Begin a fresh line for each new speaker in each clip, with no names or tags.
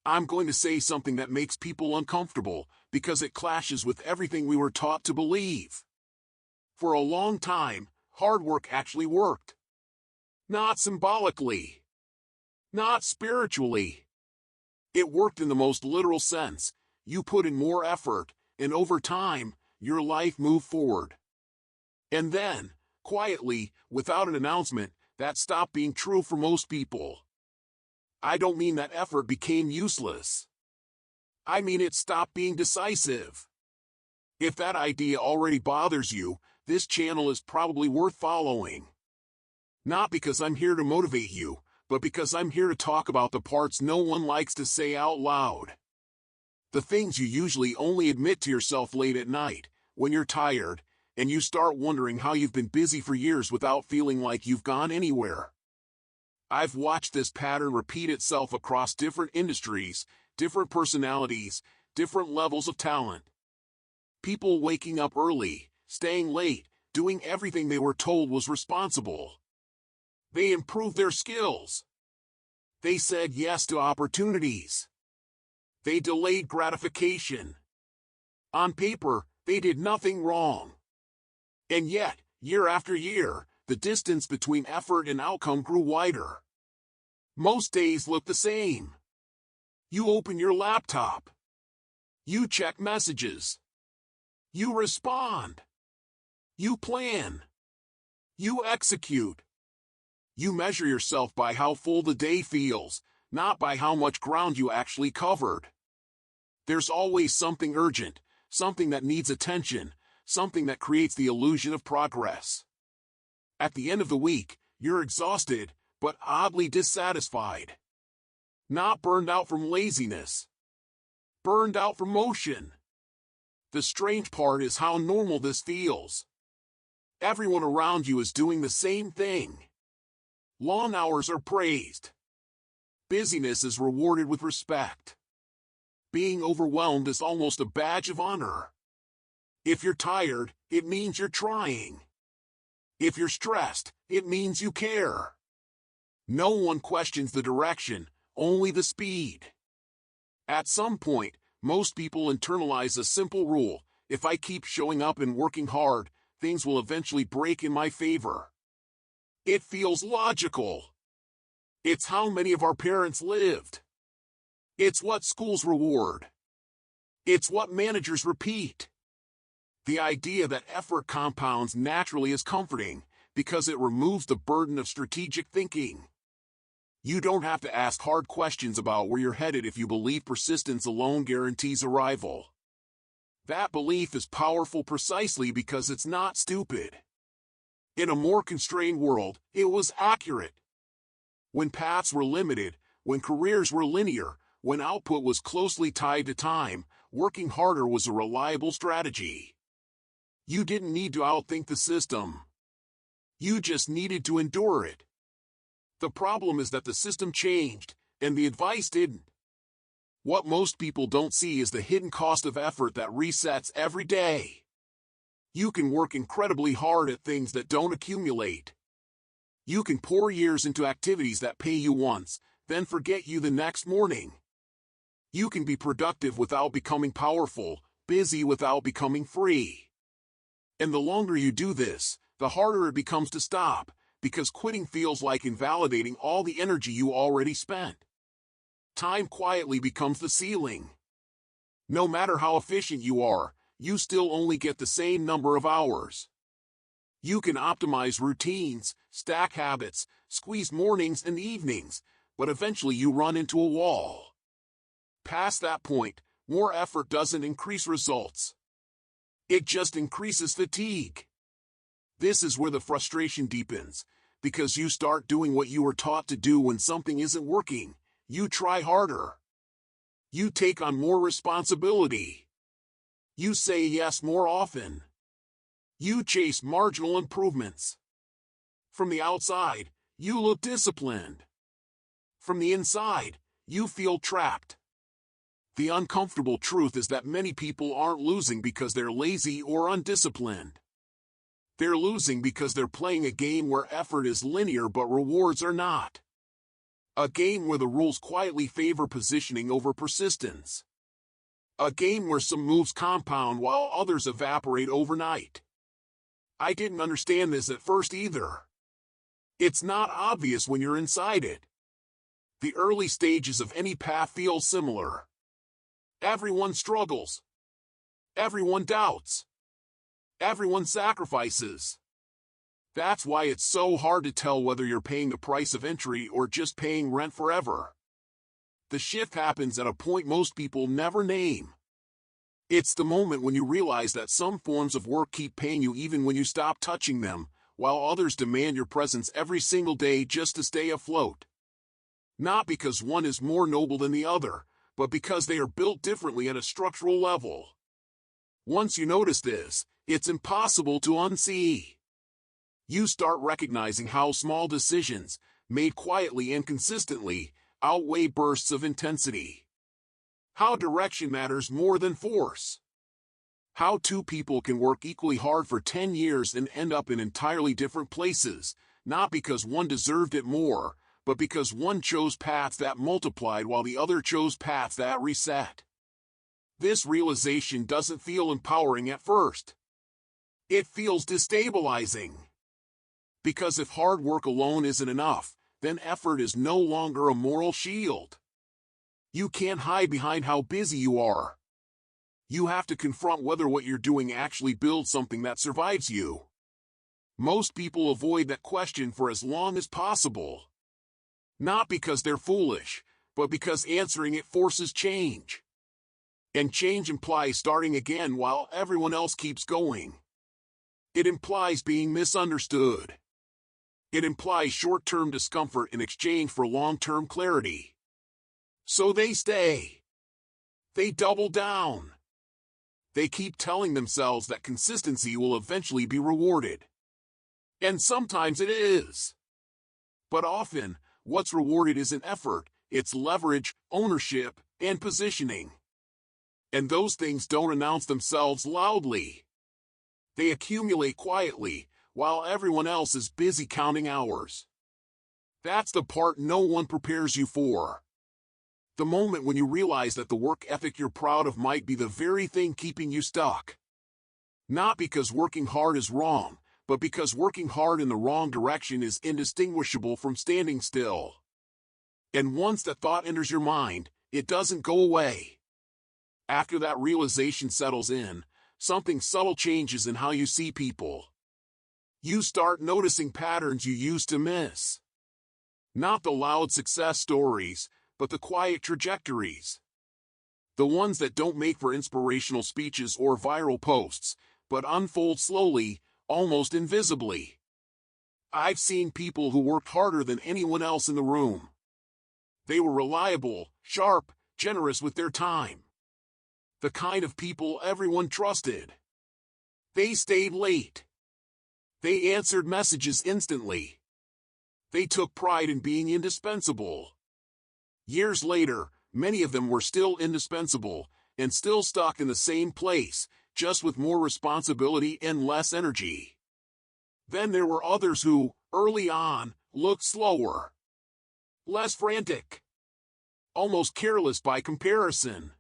I'm going to say something that makes people uncomfortable because it clashes with everything we were taught to believe. For a long time, hard work actually worked. Not symbolically. Not spiritually. It worked in the most literal sense. You put in more effort, and over time, your life moved forward. And then, quietly, without an announcement, that stopped being true for most people. I don't mean that effort became useless. I mean it stopped being decisive. If that idea already bothers you, this channel is probably worth following. Not because I'm here to motivate you, but because I'm here to talk about the parts no one likes to say out loud. The things you usually only admit to yourself late at night, when you're tired, and you start wondering how you've been busy for years without feeling like you've gone anywhere. I've watched this pattern repeat itself across different industries, different personalities, different levels of talent. People waking up early, staying late, doing everything they were told was responsible. They improved their skills. They said yes to opportunities. They delayed gratification. On paper, they did nothing wrong. And yet, year after year, the distance between effort and outcome grew wider. Most days look the same. You open your laptop. You check messages. You respond. You plan. You execute. You measure yourself by how full the day feels, not by how much ground you actually covered. There's always something urgent, something that needs attention, something that creates the illusion of progress. At the end of the week, you're exhausted, but oddly dissatisfied. Not burned out from laziness. Burned out from motion. The strange part is how normal this feels. Everyone around you is doing the same thing. Long hours are praised. Busyness is rewarded with respect. Being overwhelmed is almost a badge of honor. If you're tired, it means you're trying. If you're stressed, it means you care. No one questions the direction, only the speed. At some point, most people internalize a simple rule: if I keep showing up and working hard, things will eventually break in my favor. It feels logical. It's how many of our parents lived. It's what schools reward. It's what managers repeat. The idea that effort compounds naturally is comforting, because it removes the burden of strategic thinking. You don't have to ask hard questions about where you're headed if you believe persistence alone guarantees arrival. That belief is powerful precisely because it's not stupid. In a more constrained world, it was accurate. When paths were limited, when careers were linear, when output was closely tied to time, working harder was a reliable strategy. You didn't need to outthink the system. You just needed to endure it. The problem is that the system changed, and the advice didn't. What most people don't see is the hidden cost of effort that resets every day. You can work incredibly hard at things that don't accumulate. You can pour years into activities that pay you once, then forget you the next morning. You can be productive without becoming powerful, busy without becoming free. And the longer you do this, the harder it becomes to stop, because quitting feels like invalidating all the energy you already spent. Time quietly becomes the ceiling. No matter how efficient you are, you still only get the same number of hours. You can optimize routines, stack habits, squeeze mornings and evenings, but eventually you run into a wall. Past that point, more effort doesn't increase results. It just increases fatigue. This is where the frustration deepens, because you start doing what you were taught to do when something isn't working. You try harder. You take on more responsibility. You say yes more often. You chase marginal improvements. From the outside, you look disciplined. From the inside, you feel trapped. The uncomfortable truth is that many people aren't losing because they're lazy or undisciplined. They're losing because they're playing a game where effort is linear but rewards are not. A game where the rules quietly favor positioning over persistence. A game where some moves compound while others evaporate overnight. I didn't understand this at first either. It's not obvious when you're inside it. The early stages of any path feel similar. Everyone struggles. Everyone doubts. Everyone sacrifices. That's why it's so hard to tell whether you're paying the price of entry or just paying rent forever. The shift happens at a point most people never name. It's the moment when you realize that some forms of work keep paying you even when you stop touching them, while others demand your presence every single day just to stay afloat. Not because one is more noble than the other, but because they are built differently at a structural level. Once you notice this, it's impossible to unsee. You start recognizing how small decisions, made quietly and consistently, outweigh bursts of intensity. How direction matters more than force. How two people can work equally hard for 10 years and end up in entirely different places, not because one deserved it more, but because one chose paths that multiplied while the other chose paths that reset. This realization doesn't feel empowering at first. It feels destabilizing. Because if hard work alone isn't enough, then effort is no longer a moral shield. You can't hide behind how busy you are. You have to confront whether what you're doing actually builds something that survives you. Most people avoid that question for as long as possible. Not because they're foolish, but because answering it forces change. And change implies starting again while everyone else keeps going. It implies being misunderstood. It implies short-term discomfort in exchange for long-term clarity. So they stay. They double down. They keep telling themselves that consistency will eventually be rewarded. And sometimes it is. But often, what's rewarded isn't effort, it's leverage, ownership, and positioning. And those things don't announce themselves loudly. They accumulate quietly, while everyone else is busy counting hours. That's the part no one prepares you for. The moment when you realize that the work ethic you're proud of might be the very thing keeping you stuck. Not because working hard is wrong, but because working hard in the wrong direction is indistinguishable from standing still. And once that thought enters your mind, it doesn't go away. After that realization settles in, something subtle changes in how you see people. You start noticing patterns you used to miss. Not the loud success stories, but the quiet trajectories. The ones that don't make for inspirational speeches or viral posts, but unfold slowly, almost invisibly. I've seen people who worked harder than anyone else in the room. They were reliable, sharp, generous with their time. The kind of people everyone trusted. They stayed late. They answered messages instantly. They took pride in being indispensable. Years later, many of them were still indispensable, and still stuck in the same place, just with more responsibility and less energy. Then there were others who, early on, looked slower. Less frantic. Almost careless by comparison.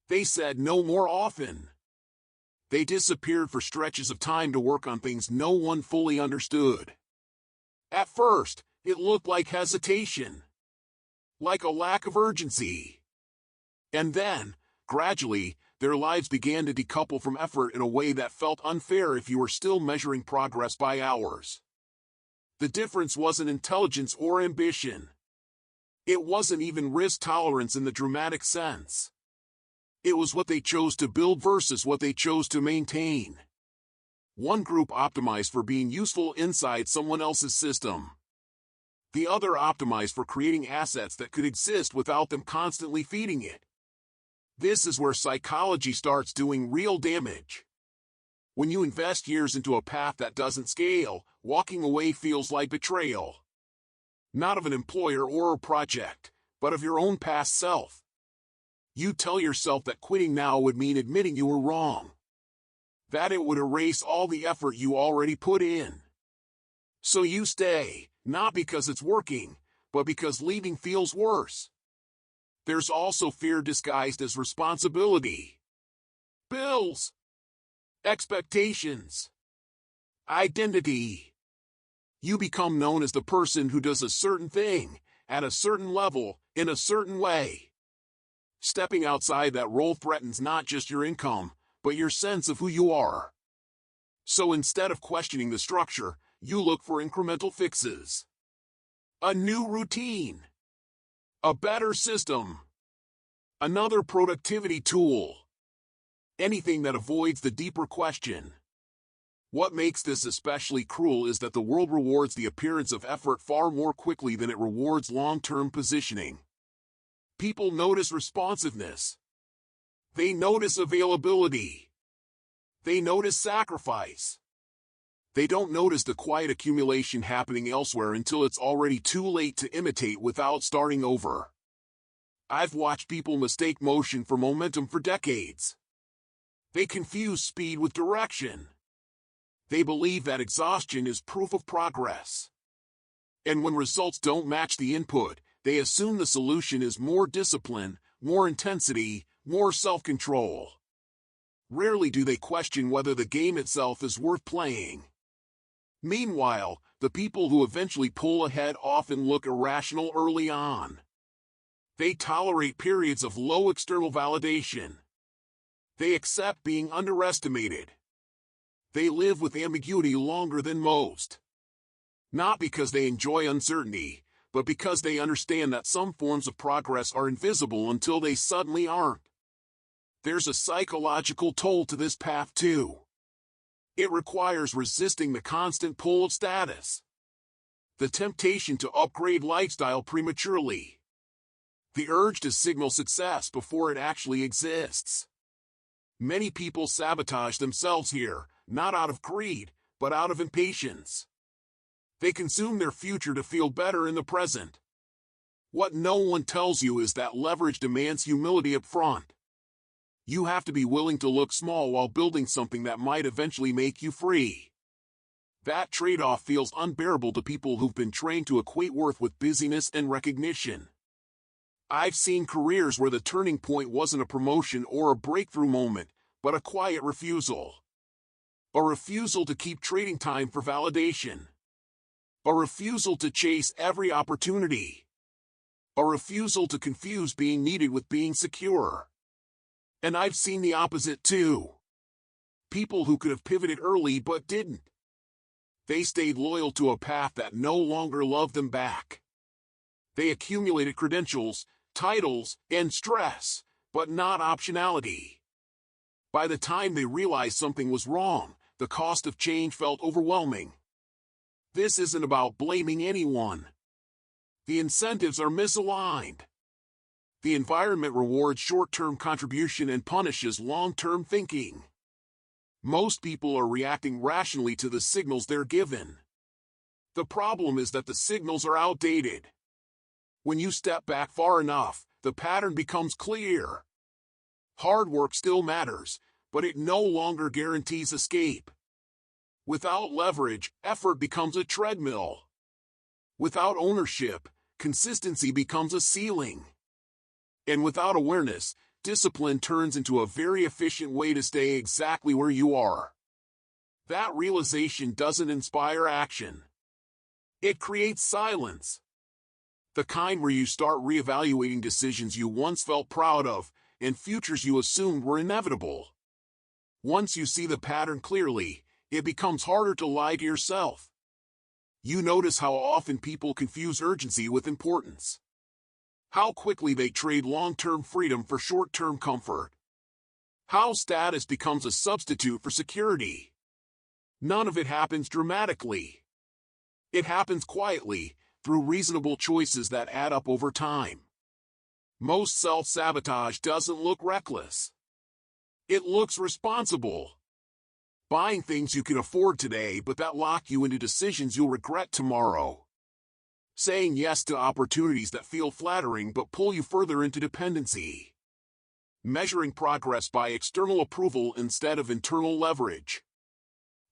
They said no more often. They disappeared for stretches of time to work on things no one fully understood. At first, it looked like hesitation. Like a lack of urgency. And then, gradually, their lives began to decouple from effort in a way that felt unfair if you were still measuring progress by hours. The difference wasn't intelligence or ambition. It wasn't even risk tolerance in the dramatic sense. It was what they chose to build versus what they chose to maintain. One group optimized for being useful inside someone else's system. The other optimized for creating assets that could exist without them constantly feeding it. This is where psychology starts doing real damage. When you invest years into a path that doesn't scale, walking away feels like betrayal. Not of an employer or a project, but of your own past self. You tell yourself that quitting now would mean admitting you were wrong. That it would erase all the effort you already put in. So you stay, not because it's working, but because leaving feels worse. There's also fear disguised as responsibility. Bills, expectations, identity. You become known as the person who does a certain thing, at a certain level, in a certain way. Stepping outside that role threatens not just your income, but your sense of who you are. So instead of questioning the structure, you look for incremental fixes. A new routine. A better system. Another productivity tool. Anything that avoids the deeper question. What makes this especially cruel is that the world rewards the appearance of effort far more quickly than it rewards long-term positioning. People notice responsiveness. They notice availability. They notice sacrifice. They don't notice the quiet accumulation happening elsewhere until it's already too late to imitate without starting over. I've watched people mistake motion for momentum for decades. They confuse speed with direction. They believe that exhaustion is proof of progress. And when results don't match the input, they assume the solution is more discipline, more intensity, more self-control. Rarely do they question whether the game itself is worth playing. Meanwhile, the people who eventually pull ahead often look irrational early on. They tolerate periods of low external validation. They accept being underestimated. They live with ambiguity longer than most. Not because they enjoy uncertainty, but because they understand that some forms of progress are invisible until they suddenly aren't. There's a psychological toll to this path too. It requires resisting the constant pull of status. The temptation to upgrade lifestyle prematurely. The urge to signal success before it actually exists. Many people sabotage themselves here, not out of greed, but out of impatience. They consume their future to feel better in the present. What no one tells you is that leverage demands humility up front. You have to be willing to look small while building something that might eventually make you free. That trade-off feels unbearable to people who've been trained to equate worth with busyness and recognition. I've seen careers where the turning point wasn't a promotion or a breakthrough moment, but a quiet refusal. A refusal to keep trading time for validation. A refusal to chase every opportunity. A refusal to confuse being needed with being secure. And I've seen the opposite too. People who could have pivoted early but didn't. They stayed loyal to a path that no longer loved them back. They accumulated credentials, titles, and stress, but not optionality. By the time they realized something was wrong, the cost of change felt overwhelming. This isn't about blaming anyone. The incentives are misaligned. The environment rewards short-term contribution and punishes long-term thinking. Most people are reacting rationally to the signals they're given. The problem is that the signals are outdated. When you step back far enough, the pattern becomes clear. Hard work still matters, but it no longer guarantees escape. Without leverage, effort becomes a treadmill. Without ownership, consistency becomes a ceiling. And without awareness, discipline turns into a very efficient way to stay exactly where you are. That realization doesn't inspire action. It creates silence. The kind where you start reevaluating decisions you once felt proud of, and futures you assumed were inevitable. Once you see the pattern clearly, it becomes harder to lie to yourself. You notice how often people confuse urgency with importance. How quickly they trade long-term freedom for short-term comfort. How status becomes a substitute for security. None of it happens dramatically. It happens quietly, through reasonable choices that add up over time. Most self-sabotage doesn't look reckless. It looks responsible. Buying things you can afford today but that lock you into decisions you'll regret tomorrow. Saying yes to opportunities that feel flattering but pull you further into dependency. Measuring progress by external approval instead of internal leverage.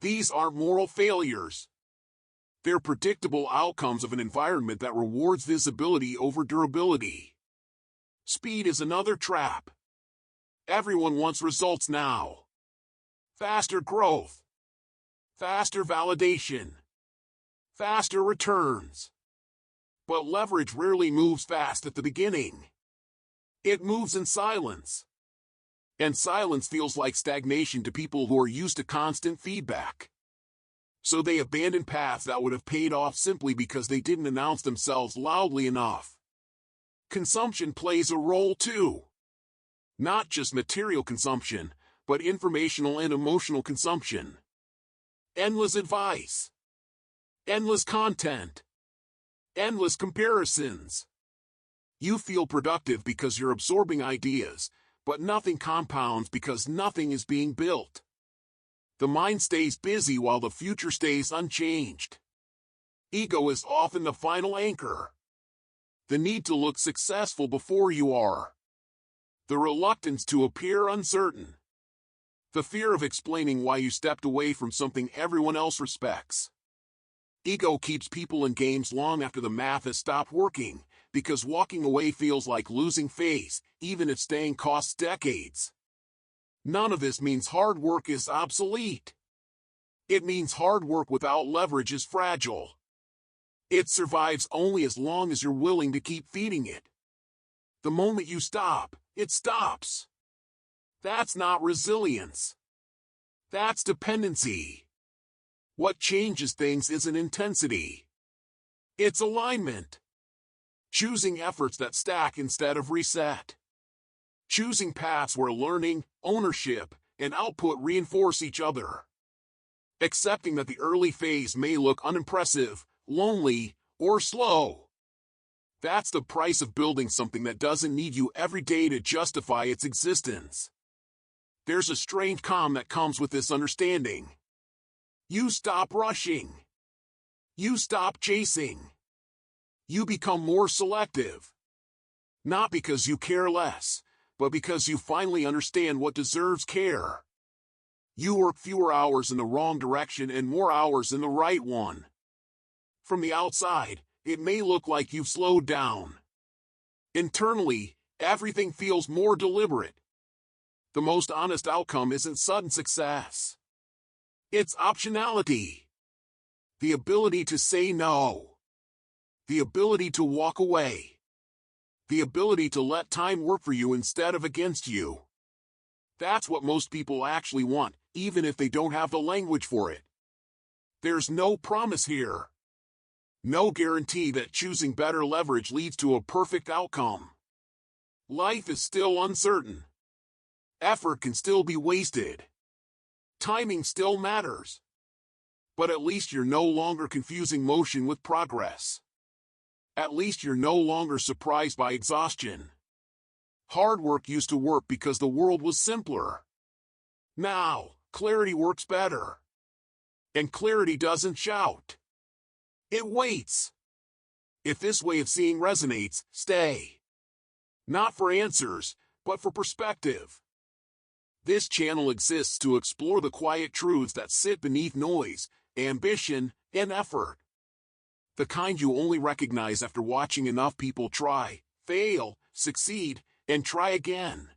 These aren't moral failures. They're predictable outcomes of an environment that rewards visibility over durability. Speed is another trap. Everyone wants results now. Faster growth. Faster validation. Faster returns. But leverage rarely moves fast at the beginning. It moves in silence. And silence feels like stagnation to people who are used to constant feedback. So they abandon paths that would have paid off simply because they didn't announce themselves loudly enough. Consumption plays a role too. Not just material consumption, but informational and emotional consumption. Endless advice. Endless content. Endless comparisons. You feel productive because you're absorbing ideas, but nothing compounds because nothing is being built. The mind stays busy while the future stays unchanged. Ego is often the final anchor. The need to look successful before you are. The reluctance to appear uncertain. The fear of explaining why you stepped away from something everyone else respects. Ego keeps people in games long after the math has stopped working, because walking away feels like losing face, even if staying costs decades. None of this means hard work is obsolete. It means hard work without leverage is fragile. It survives only as long as you're willing to keep feeding it. The moment you stop, it stops. That's not resilience. That's dependency. What changes things isn't intensity. It's alignment. Choosing efforts that stack instead of reset. Choosing paths where learning, ownership, and output reinforce each other. Accepting that the early phase may look unimpressive, lonely, or slow. That's the price of building something that doesn't need you every day to justify its existence. There's a strange calm that comes with this understanding. You stop rushing. You stop chasing. You become more selective. Not because you care less, but because you finally understand what deserves care. You work fewer hours in the wrong direction and more hours in the right one. From the outside, it may look like you've slowed down. Internally, everything feels more deliberate. The most honest outcome isn't sudden success. It's optionality. The ability to say no. The ability to walk away. The ability to let time work for you instead of against you. That's what most people actually want, even if they don't have the language for it. There's no promise here. No guarantee that choosing better leverage leads to a perfect outcome. Life is still uncertain. Effort can still be wasted. Timing still matters. But at least you're no longer confusing motion with progress. At least you're no longer surprised by exhaustion. Hard work used to work because the world was simpler. Now, clarity works better. And clarity doesn't shout. It waits. If this way of seeing resonates, stay. Not for answers, but for perspective. This channel exists to explore the quiet truths that sit beneath noise, ambition, and effort. The kind you only recognize after watching enough people try, fail, succeed, and try again.